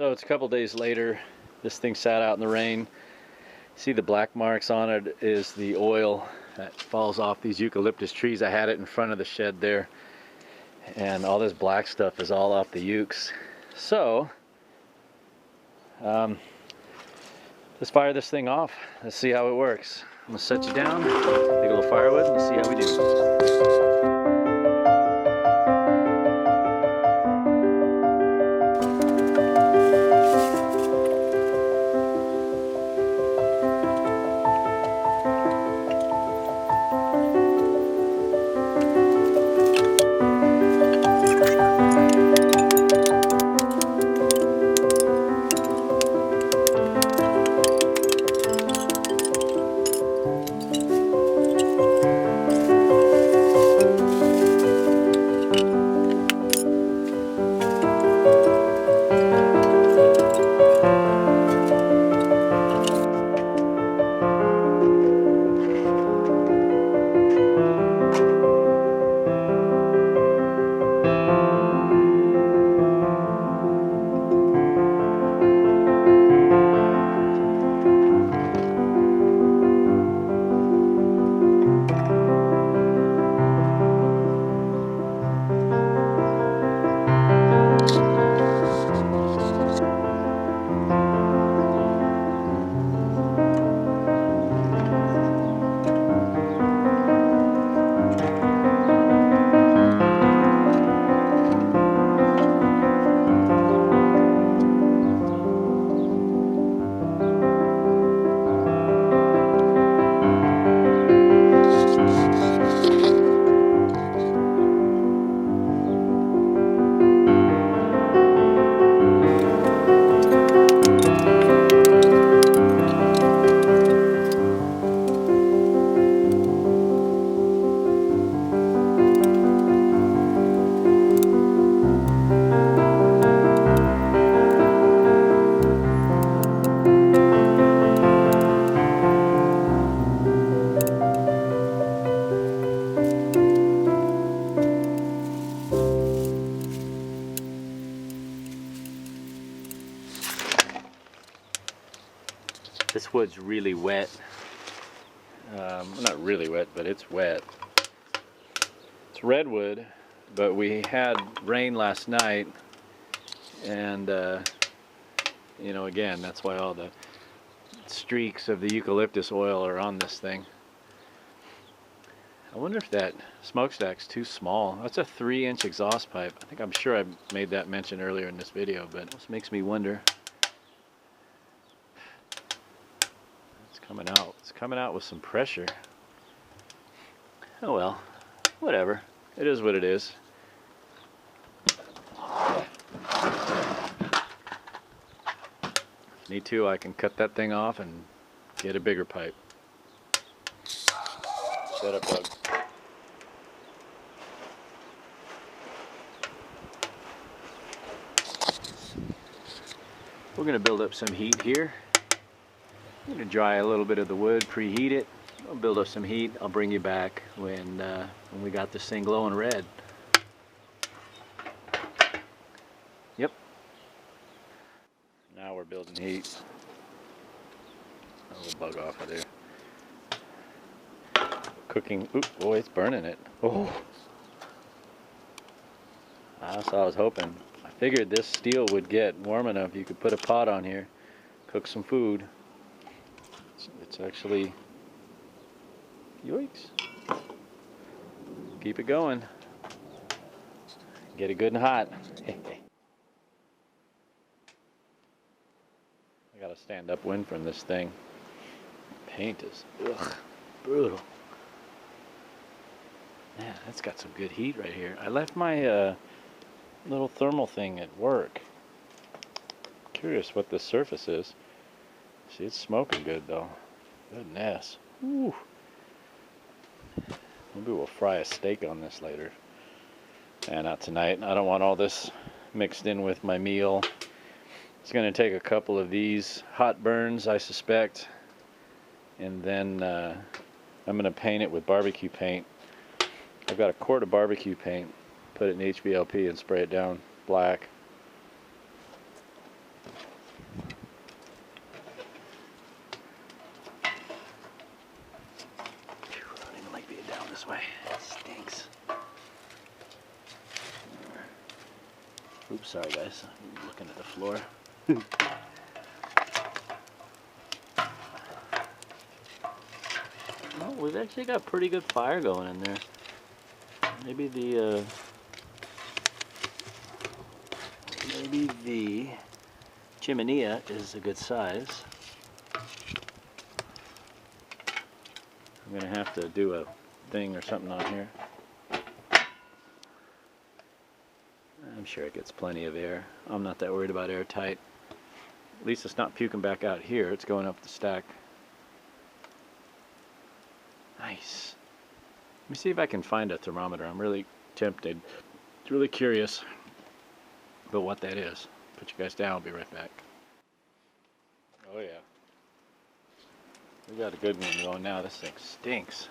So it's a couple days later. This thing sat out in the rain. See the black marks on it is the oil that falls off these eucalyptus trees. I had it in front of the shed there, and all this black stuff is all off the ukes. So let's fire this thing off. Let's see how it works. I'm gonna set you down, take a little firewood, and let's see how we do. This wood's really wet. Not really wet, but it's wet. It's redwood, but we had rain last night, and you know, again, that's why all the streaks of the eucalyptus oil are on this thing. I wonder if that smokestack's too small. That's a 3-inch exhaust pipe. I'm sure I made that mention earlier in this video, but it just makes me wonder. Coming out. It's coming out with some pressure. Oh well, whatever. It is what it is. If need to, I can cut that thing off and get a bigger pipe. Shut up, Doug. We're going to build up some heat here. I'm going to dry a little bit of the wood, preheat it. I'll build up some heat. I'll bring you back when we got this thing glowing red. Yep. Now we're building heat. A little bug off of there. Cooking. Ooh, boy, it's burning it. Oh. That's what I was hoping. I figured this steel would get warm enough you could put a pot on here, cook some food. It's actually, yoicks. Keep it going. Get it good and hot. I got a stand-up wind from this thing. Paint is brutal. Man, that's got some good heat right here. I left my little thermal thing at work. Curious what this surface is. See, it's smoking good though. Goodness. Ooh. Maybe we'll fry a steak on this later. And not tonight. I don't want all this mixed in with my meal. It's going to take a couple of these hot burns, I suspect. And then I'm going to paint it with barbecue paint. I've got a quart of barbecue paint. Put it in HVLP and spray it down black. Oops, sorry guys, I'm looking at the floor. Well, we've actually got pretty good fire going in there. Maybe the chimenea is a good size. I'm gonna have to do a thing or something on here. I'm sure it gets plenty of air. I'm not that worried about airtight. At least it's not puking back out here. It's going up the stack. Nice. Let me see if I can find a thermometer. I'm really tempted. It's really curious about what that is. Put you guys down. I'll be right back. Oh yeah. We got a good one going now. This thing stinks.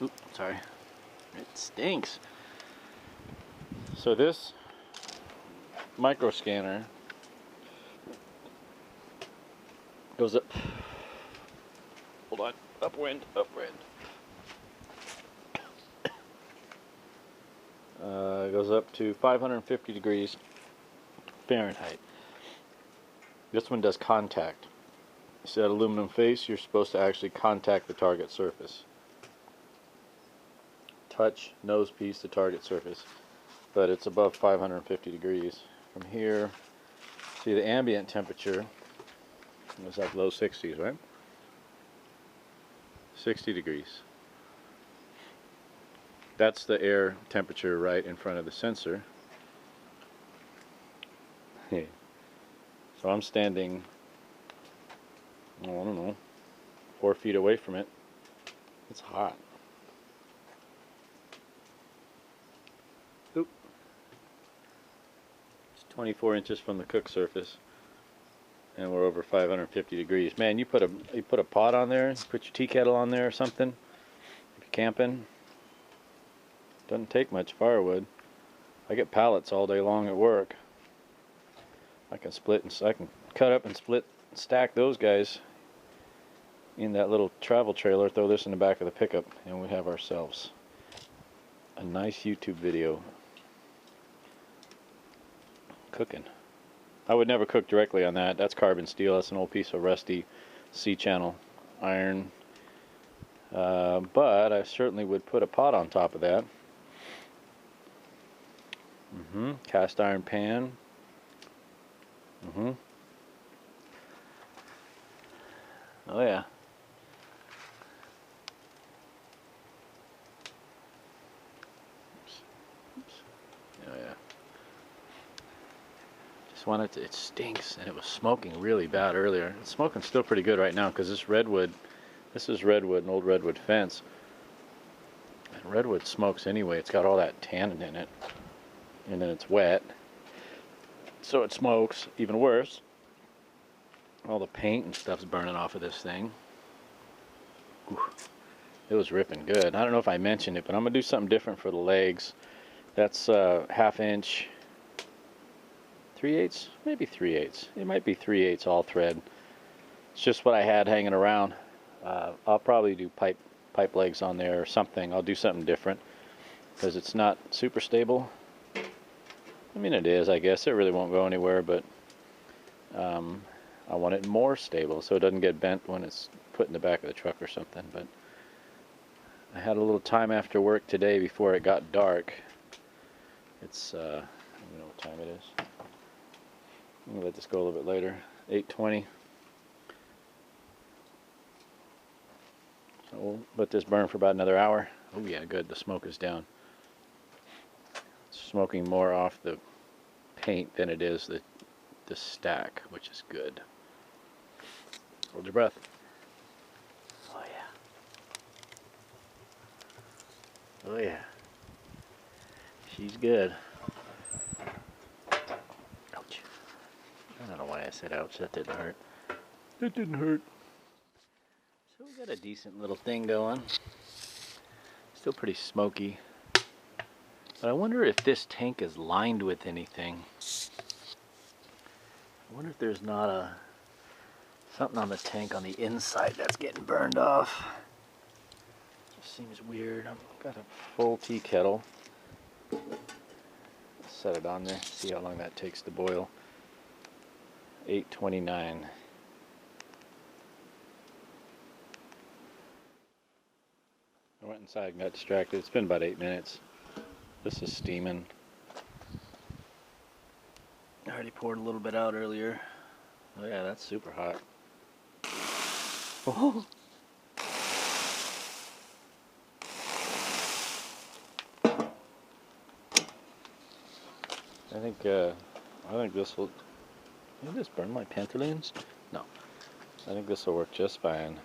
Oop, sorry. It stinks. So this micro scanner goes up. Hold on. Upwind, upwind. Goes up to 550 degrees Fahrenheit. This one does contact. You see that aluminum face? You're supposed to actually contact the target surface. Touch nose piece to target surface. But it's above 550 degrees. From here, see the ambient temperature. It's like low 60s, right? 60 degrees. That's the air temperature right in front of the sensor. So I'm standing, I don't know, 4 feet away from it. It's hot. Oop. It's 24 inches from the cook surface, and we're over 550 degrees. Man, you put a pot on there, put your tea kettle on there or something. If you're camping, doesn't take much firewood. I get pallets all day long at work. I can cut up and split, stack those guys in that little travel trailer, throw this in the back of the pickup, and we have ourselves a nice YouTube video cooking. I would never cook directly on that. That's carbon steel. That's an old piece of rusty C-channel iron. But I certainly would put a pot on top of that. Cast iron pan. Oh yeah. Oops. Oh yeah. Just wanted to, it stinks, and it was smoking really bad earlier. It's smoking still pretty good right now because this is redwood, an old redwood fence. And redwood smokes anyway. It's got all that tannin in it. And then it's wet. So it smokes even worse. All the paint and stuff's burning off of this thing. Ooh, it was ripping good. I don't know if I mentioned it, but I'm going to do something different for the legs. That's 1/2 inch, 3/8, maybe 3/8. It might be 3/8 all thread. It's just what I had hanging around. I'll probably do pipe legs on there or something. I'll do something different because it's not super stable. I mean, it is, I guess. It really won't go anywhere, but I want it more stable so it doesn't get bent when it's put in the back of the truck or something. But I had a little time after work today before it got dark. It's, I don't know what time it is. I'm going to let this go a little bit later. 8:20. So we'll let this burn for about another hour. Oh yeah, good. The smoke is down. It's smoking more off the paint than it is the stack, which is good. Hold your breath. Oh yeah. Oh yeah. She's good. Ouch. I don't know why I said ouch. That didn't hurt. That didn't hurt. So we got a decent little thing going. Still pretty smoky. But I wonder if this tank is lined with anything. I wonder if there's not something on the tank on the inside that's getting burned off. Just seems weird. I've got a full tea kettle. set it on there, see how long that takes to boil. 8:29. I went inside and got distracted. It's been about 8 minutes. This is steaming. I already poured a little bit out earlier. Oh yeah, that's super hot. Oh. I think this will. Did this burn my pantaloons? No. I think this will work just fine.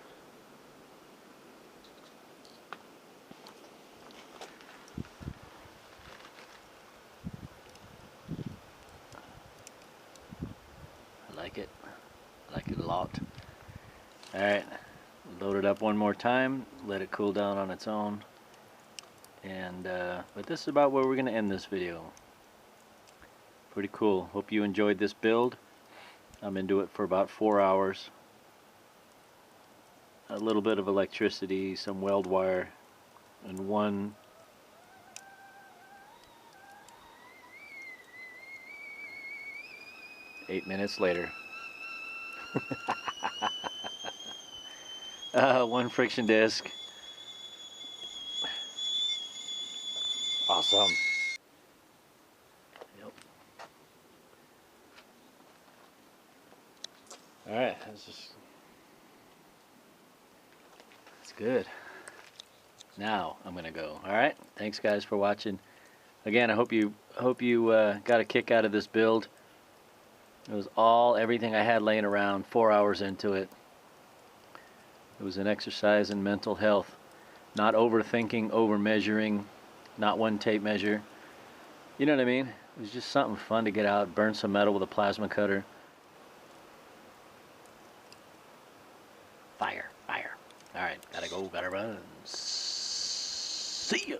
I like it. I like it a lot. Alright. Load it up one more time. Let it cool down on its own. And but this is about where we're going to end this video. Pretty cool. Hope you enjoyed this build. I'm into it for about 4 hours. A little bit of electricity, some weld wire, and one 8 minutes later. One friction disc. Awesome. Yep. Alright, that's good. Now I'm gonna go. Alright, thanks guys for watching. Again, I hope you got a kick out of this build. It was everything I had laying around, 4 hours into it. It was an exercise in mental health. Not overthinking, over measuring, not one tape measure. You know what I mean? It was just something fun to get out, burn some metal with a plasma cutter. Fire, fire. Alright, gotta go, gotta run. See ya.